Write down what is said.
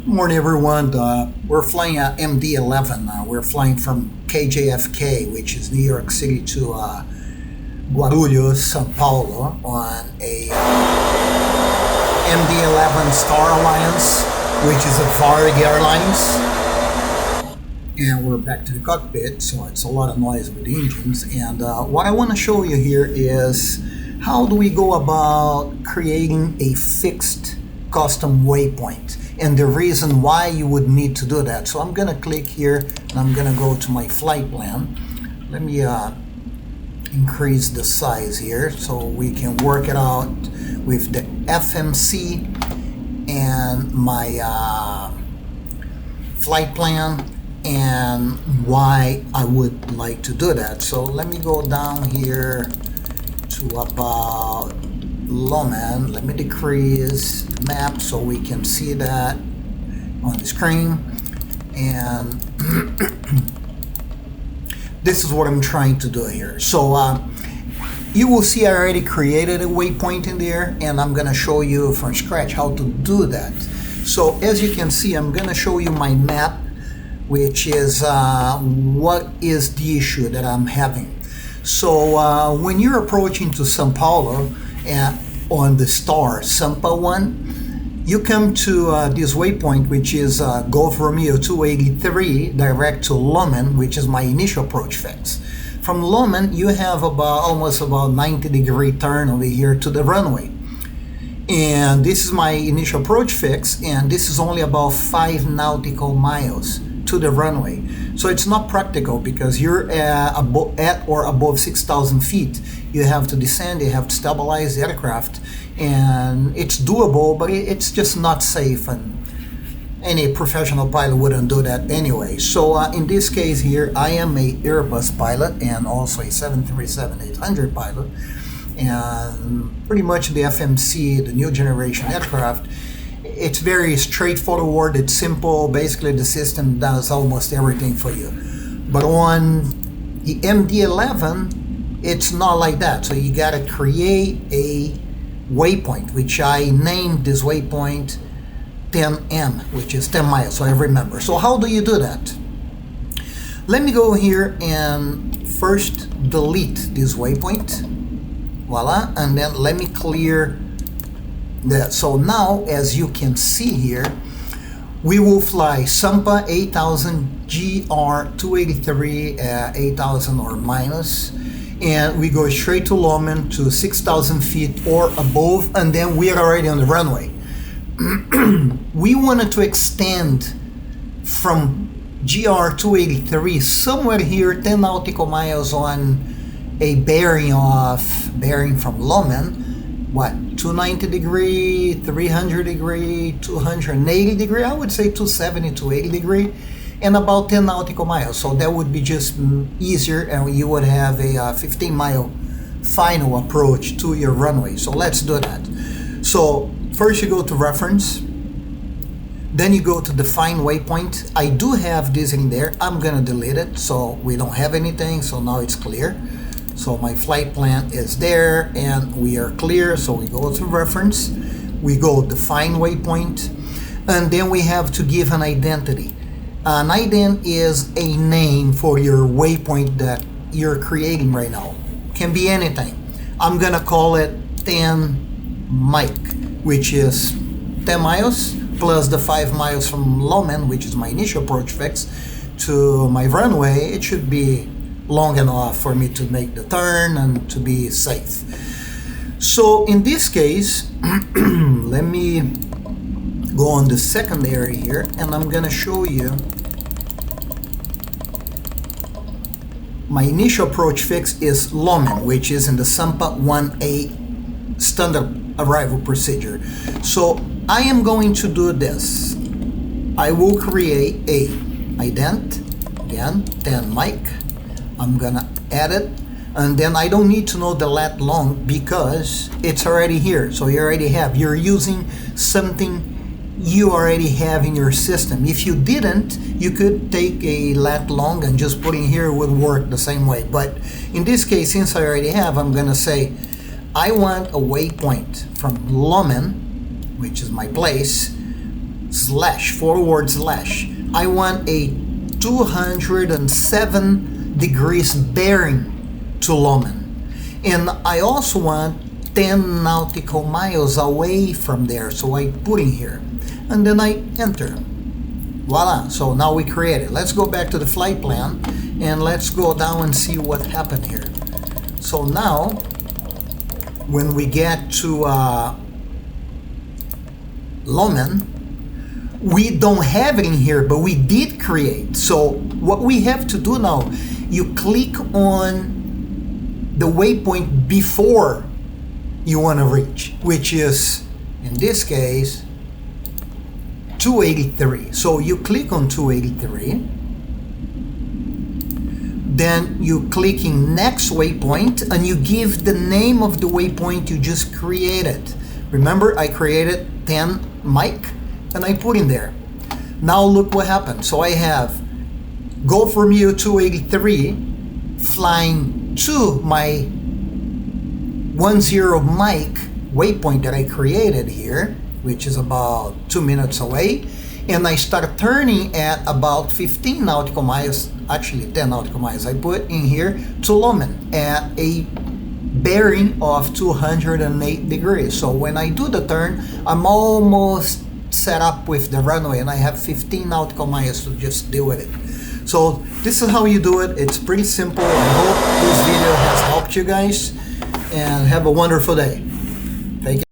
Morning, everyone. We're flying MD11. We're flying from KJFK, which is New York City, to Guarulhos, Sao Paulo, on a MD11 Star Alliance, which is a Varig Airlines. And we're back to the cockpit, so it's a lot of noise with the engines. And what I want to show you here is how do we go about creating a fixed custom waypoint, and the reason why you would need to do that. So I'm going to click here and I'm going to go to my flight plan. Let me increase the size here so we can work it out with the FMC and my flight plan and why I would like to do that. So let me go down here to about Loman. Let me decrease the map so we can see that on the screen. And this is what I'm trying to do here. So you will see I already created a waypoint in there, and I'm going to show you from scratch how to do that. So as you can see, I'm going to show you my map, which is what is the issue that I'm having. So when you're approaching to Sao Paulo on the star Sampa 1, you come to this waypoint, which is Golf Romeo 283 direct to Loman, which is my initial approach fix. From Loman, you have almost about 90-degree turn over here to the runway. And this is my initial approach fix, and this is only about 5 nautical miles to the runway. So it's not practical because you're at or above 6,000 feet. You have to descend, you have to stabilize the aircraft, and it's doable, but it's just not safe, and any professional pilot wouldn't do that anyway. So in this case here, I am a Airbus pilot and also a 737-800 pilot, and pretty much the FMC, the new generation aircraft, it's very straightforward, it's simple. Basically the system does almost everything for you. But on the MD11, it's not like that. So you gotta create a waypoint, which I named this waypoint 10M, which is 10 miles, so I remember. So how do you do that? Let me go here and first delete this waypoint, voila, and then let me clear that. So now, as you can see here, we will fly Sampa 8000 GR 283 8000 or minus, and we go straight to Loman to 6,000 feet or above, and then we are already on the runway. We wanted to extend from GR 283 somewhere here 10 nautical miles on a bearing from Loman. What, 290 degree, 300 degree, 280 degree, I would say 270, 280 degree, and about 10 nautical miles. So that would be just easier, and you would have a 15-mile final approach to your runway. So let's do that. So first you go to reference, then you go to define waypoint. I do have this in there. I'm gonna delete it so we don't have anything, so now it's clear. So my flight plan is there and we are clear. So we go to reference, we go define waypoint, and then we have to give an identity. An ident is a name for your waypoint that you're creating right now. Can be anything. I'm gonna call it 10 Mike, which is 10 miles plus the 5 miles from Loman, which is my initial approach fix, to my runway. It should be long enough for me to make the turn and to be safe. So in this case, let me go on the secondary here, and I'm gonna show you my initial approach fix is Loman, which is in the Sampa 1A standard arrival procedure. So I am going to do this. I will create a ident, again 10 Mike. I'm gonna add it, and then I don't need to know the lat long because it's already here. So you're using something you already have in your system. If you didn't, you could take a lat long and just put in here, it would work the same way. But in this case, since I already have, I'm gonna say I want a waypoint from Loman, which is my place, slash, forward slash. I want a 207 degrees bearing to Lomen. And I also want 10 nautical miles away from there, so I put in here. And then I enter. Voila, so now we create it. Let's go back to the flight plan and let's go down and see what happened here. So now, when we get to Lomen, we don't have it in here, but we did create. So what we have to do now, you click on the waypoint before you want to reach, which is, in this case, 283. So you click on 283, then you click in next waypoint and you give the name of the waypoint you just created. Remember, I created 10 Mike and I put in there. Now look what happened. So I have go from you 283 flying to my 10 Mike waypoint that I created here, which is about 2 minutes away, and I start turning at about 15 nautical miles, actually 10 nautical miles I put in here, to Lomen at a bearing of 208 degrees. So when I do the turn, I'm almost set up with the runway and I have 15 nautical miles to just deal with it. So this is how you do it. It's pretty simple. I hope this video has helped you guys, and have a wonderful day. Take care.